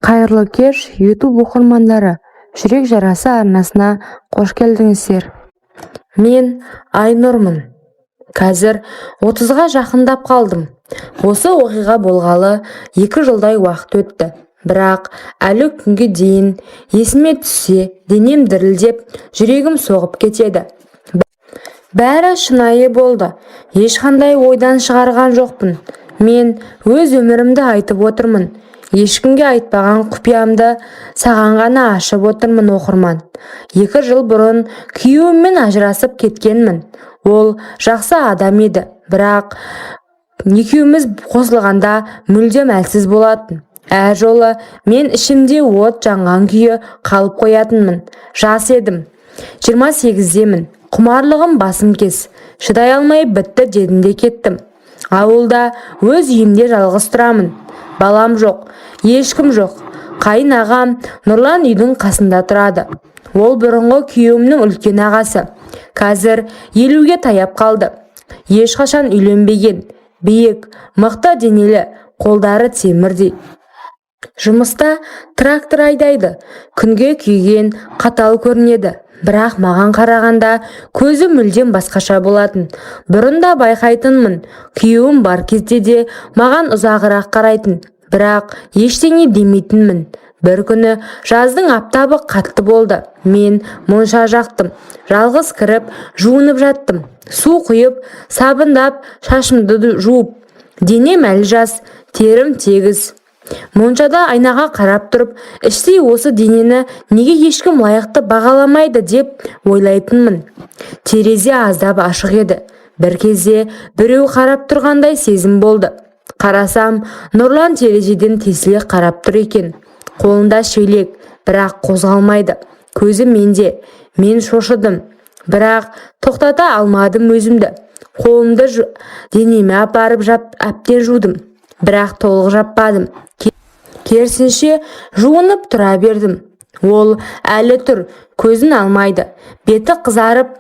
Қайырлы кеш, YouTube оқырмандары, жүрек жарасы арнасына қош келдіңіздер. Мен Айнұрмын. Қазір 30-ға жақындап қалдым. Осы оқиға болғалы 2 жылдай уақыт өтті. Бірақ әлі күнге дейін есіме түссе, денем дірілдеп, жүрегім соғып кетеді. Бәрі шынайы болды. Ешқандай ойдан шығарған жоқпын. Мен өз өмірімді айтып отырмын. Ешкімге айтпаған құпиямды саған ғана ашып отырмын, оқырман. 2 жыл бұрын күйеуіммен ажырасып кеткенмін. Ол жақсы адам еді, бірақ екеуміз қосылғанда мүлдем әлсіз болатын. Әр жолы мен ішімде от жанған күйі қалып қоятынмын. Жас едім, 28-демін. Құмарлығым басым кес. Шыдай алмай бітті дедім де кеттім. Ауылда өз үйімде жалғыз тұрамын. Балам жоқ, ешкім жоқ. Қайын ағам Нұрлан үйдің қасында тұрады. Ол бұрынғы күйеуімнің үлкен ағасы. Қазір 50-ге таяп қалды. Ешқашан үйленбеген, биік, мықты денелі, қолдары темірдей. Жұмыста трактор айдайды. Күнге күйген, қатал көрінеді. Бірақ маған қарағанда көзі мүлдем басқаша болатын. Бұрында байқайтынмын. Күйеуім бар кезде де маған ұзағырақ қарайтын. Бірақ ештеңе демейтінмін. Бір күні жаздың аптабы қатты болды. Мен монша жақтым. Жалғыз кіріп, жуынып жаттым. Су құйып, сабындап, шашымды жуып. Денем әлі жас, терім тегіз. Моншада айнаға қарап тұрып, іштей осы денені неге ешкім лайықты бағаламайды деп ойлайтынмын. Терезе аздап ашық еді. Бір кезде біреу қарап тұрғандай сезім болды. Қарасам, Нұрлан терезеден тесіле қарап тұр екен. Қолында шелек, бірақ қозғалмайды. Көзі менде. Мен шошыдым, бірақ тоқтата алмадым өзімді. Қолымды денеме апарып әбден жудым, бірақ толық жаппадым. Керісінше жуынып тұра бердім. Ол әлі тұр, көзін алмайды. Беті қызарып,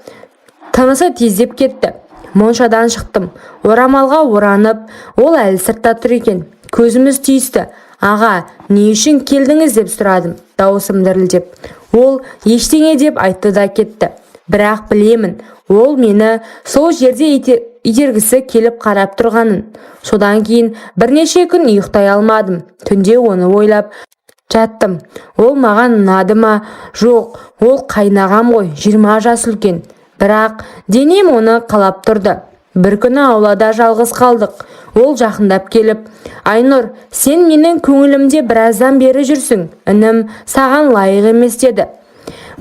тынысы тездеп кетті. Моншадан шықтым. Орамалға оранып, ол әлі сыртта тұр екен. Көзіміз түйісті. Аға, не үшін келдіңіз деп сұрадым, дауысым дірілдеп. Ол ештеңе деп айтты да кетті. Бірақ білемін, ол мені сол жерде итергісі келіп қарап тұрғанын. Содан кейін бірнеше күн ұйықтай алмадым. Түнде оны ойлап жаттым. Ол маған ұнады ма? Жоқ, ол қайнағам ғой, 20 жас үлкен. Бірақ денем оны қалап тұрды. Бір күні аулада жалғыз қалдық. Ол жақындап келіп, Айнұр, сен менің көңілімде біраздан бері жүрсің. Інім саған лайық емес деді.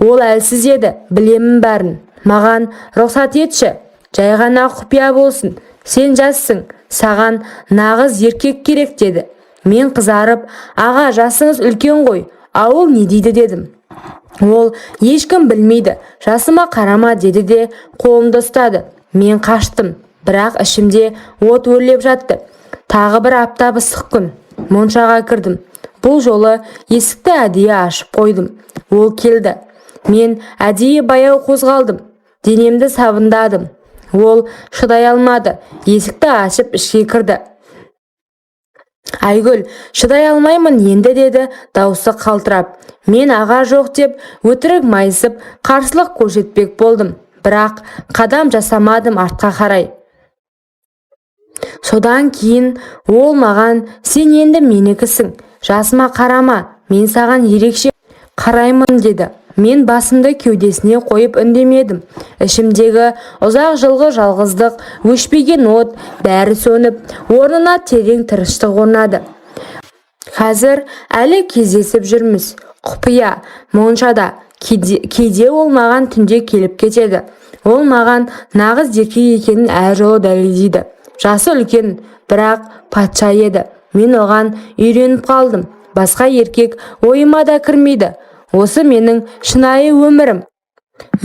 Ол әлсіз еді, білемін бәрін. Маған рұқсат етші, жай ғана құпия болсын. Сен жассың, саған нағыз еркек керек деді. Мен қызарып, аға, жасыңыз үлкен ғой, ауыл не дейді дедім. Ол ешкім білмейді, жасыма қарама деді де қолымды ұстады. Мен қаштым, бірақ ішімде от өрлеп жатты. Тағы бір аптап ыстық күн. Моншаға кірдім. Бұл жолы есікті әдейі ашып қойдым. Ол келді. Мен әдейі баяу қозғалдым. Денемді сабындадым. Ол шыдай алмады. Есікті ашып ішке кірді. Айгүл, шыдай алмаймын енді деді, даусы қалтырап. Мен аға жоқ деп өтірік майысып қарсылық көрсетпек болдым. Бірақ қадам жасамадым артқа қарай. Содан кейін ол маған, сен енді менікісің. Жасыма қарама, мен саған ерекше қараймын деді. Мен басымды кеудесіне қойып үндемедім. Ішімдегі ұзақ жылғы жалғыздық, өшпеген от, бәрі сөніп, орнына терең тыныштық орнады. Қазір әлі кездесіп жүрміз. Құпия, моншада. Кейде ол маған түнде келіп кетеді. Ол маған нағыз еркек екенін әр жолы дәлелдейді. Жасы үлкен, бірақ патша еді. Мен оған үйреніп қалдым. Басқа еркек ойыма да кірмейді. Осы менің шынайы өмірім.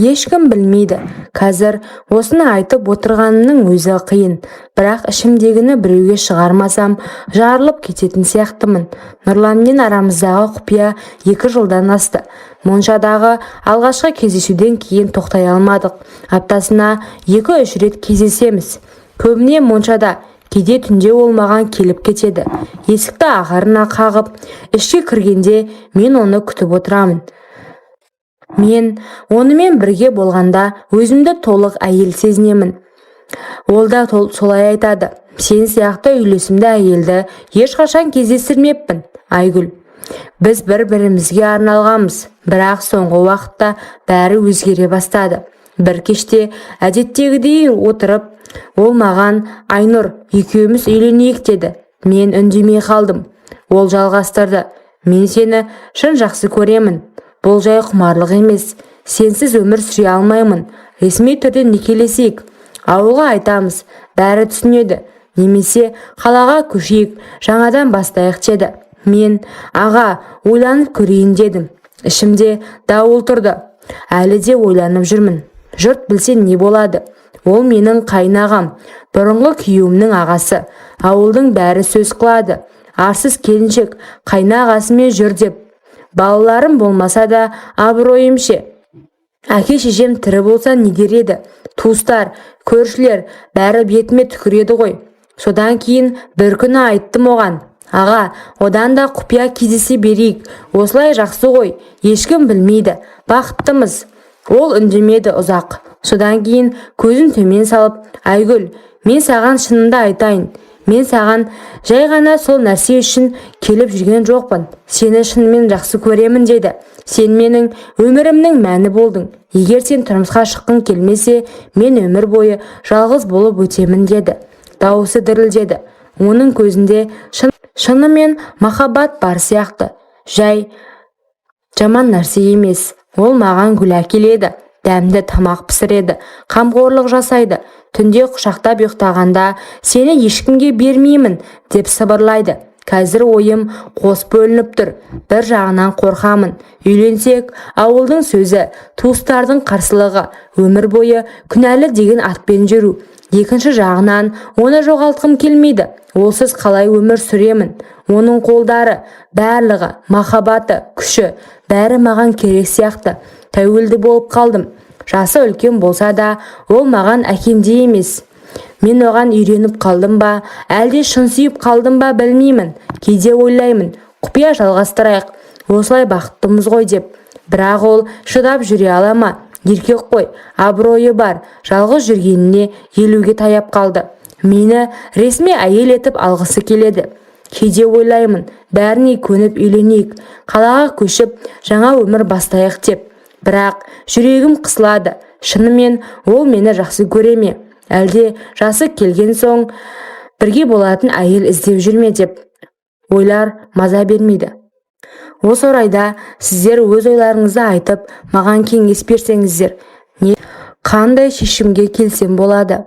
Ешкім білмейді. Қазір осыны айтып отырғанымның өзі қиын. Бірақ ішімдегіні біреуге шығармасам, жарылып кететін сияқтымын. Нұрланмен арамыздағы құпия 2 жылдан асты. Моншадағы алғашқы кездесуден кейін тоқтай алмадық. Аптасына 2-3 рет кездесеміз. Көбіне моншада, Кейде түнде ол маған келіп кетеді. Есікті ақырына қағып, ішке кіргенде мен оны күтіп отырамын. Мен онымен бірге болғанда өзімді толық әйел сезінемін. Ол да солай айтады. Сен сияқты үйлесімді әйелді ешқашан кездестірмеппін, Айгүл. Біз бір-бірімізге арналғанбыз, бірақ соңғы уақытта бәрі өзгере бастады. Бір кеште әдеттегідей отырып, ол маған Айнұр, екеуміз үйленейік деді. Мен үндемей қалдым. Ол жалғастырды. Мен сені шын жақсы көремін. Бұл жай құмарлық емес. Сенсіз өмір сүре алмаймын. Ресми түрде некелесейік. Ауылға айтамыз, бәрі түсінеді. Немесе қалаға көшейік, жаңадан бастайық деді. Мен аға ойланып көрейін дедім. Ішімде дауыл тұрды. Әлі де ойланып жүрмін. Жұрт білсе не болады? Ол менің қайнағам, бұрынғы күйеуімнің ағасы. Ауылдың бәрі сөз қылады. Арсыз келіншек қайнағасымен жүр деп. Балаларым болмаса да абыройым ше. Әке-шешем тірі болса не дер еді? Туыстар, көршілер бәрі бетіме түкіреді ғой. Содан кейін бір күні айттым оған. Аға, одан да құпия кездесе берейік. Осылай жақсы ғой, ешкім білмейді. Бақыттымыз. Ол үндемеді ұзақ. Содан кейін көзін төмен салып, Айгүл, мен саған шынымды айтайын. Мен саған жай ғана сол нәрсе үшін келіп жүрген жоқпын. Сені шынымен жақсы көремін деді. Сен менің өмірімнің мәні болдың. Егер сен тұрмысқа шыққың келмесе, мен өмір бойы жалғыз болып өтемін деді. Дауысы дірілдеді. Оның көзінде шынымен махаббат бар сияқты. Жай жаман нәрсе емес. Ол маған гүл әкеледі, дәмді тамақ пісіреді, қамқорлық жасайды. Түнде құшақтап ұйықтағанда сені ешкімге бермеймін деп сыбырлайды. Қазір ойым қос бөлініп тұр. Бір жағынан қорқамын. Үйленсек, ауылдың сөзі, туыстардың қарсылығы, өмір бойы күнәлі деген атпен жүру. Екінші жағынан оны жоғалтқым келмейді. Олсыз қалай өмір сүремін? Оның қолдары, барлығы, махаббаты, күші, бәрі маған керек сияқты. Тәуелді болып қалдым. Жасы үлкен болса да, ол маған әкемдей емес. Мен оған үйреніп қалдым ба, әлде шын сүйіп қалдым ба білмеймін. Кейде ойлаймын, құпия жалғастырайық, осылай бақыттымыз ғой деп. Бірақ ол шыдап жүре ала ма? Еркек қой, абыройы бар, жалғыз жүргеніне елуге таяп қалды. Мені ресми әйел етіп алғысы келеді. Кейде ойлаймын, бәріне көніп үйленейік, қалаға көшіп, жаңа өмір бастайық деп. Бірақ жүрегім қысылады. Шынымен ол мені жақсы көре ме? Әлде жасы келген соң бірге болатын әйел іздеп жүрме деп ойлар маза бермейді. Осы орайда сіздер өз ойларыңызды айтып, маған кеңес берсеңіздер, қандай шешімге келсем болады?